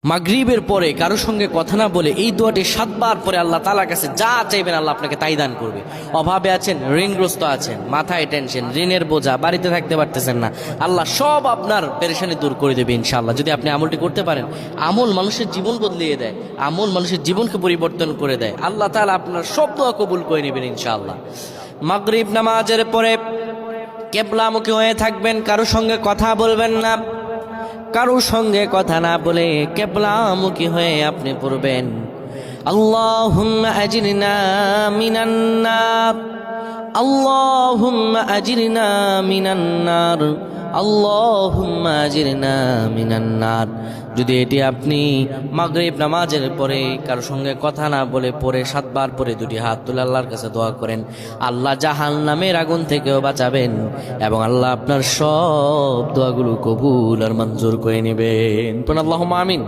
মাগরিবের পরে কারো সঙ্গে কথা না বলে এই দোয়াটি 7 বার পরে আল্লাহ তাআলার কাছে যা চাইবেন আল্লাহ আপনাকে তাই দান করবে। অভাবে আছেন, ঋণগ্রস্ত আছেন, মাথায় টেনশন, ঋণের বোঝা, বাড়িতে থাকতে পারতেছেন না, আল্লাহ সব আপনার পেরেশানি দূর করে দেবে ইনশাআল্লাহ। যদি আপনি আমলটি করতে পারেন, আমল মানুষের জীবন বদলিয়ে দেয়, আমল মানুষের জীবনকে পরিবর্তন করে দেয়। আল্লাহ তাআলা আপনার সব দোয়া কবুল করে নেবেন ইনশাআল্লাহ। মাগরিব নামাজের পরে কিবলামুখী হয়ে থাকবেন, কারো সঙ্গে কথা বলবেন না, কারো সঙ্গে কথা না বলে কিবলামুখী হয়ে আপনি পড়বেন আল্লাহুম্মা আজিরনা মিনান নার, আল্লাহুম্মা আজিরনা মিনান নার, আল্লাহুম্মা আজিরনা মিনান নার। যদি এটি আপনি মাগরিব নামাজের পরে কারো সঙ্গে কথা না বলে পড়ে 7 বার পরে দুটি হাত তুলে আল্লাহর কাছে দোয়া করেন, আল্লাহ জাহান্নামের আগুন থেকেও বাঁচাবেন এবং আল্লাহ আপনার সব দোয়াগুলো কবুল আর মঞ্জুর করে নেবেন। আল্লাহুম্মা আমিন।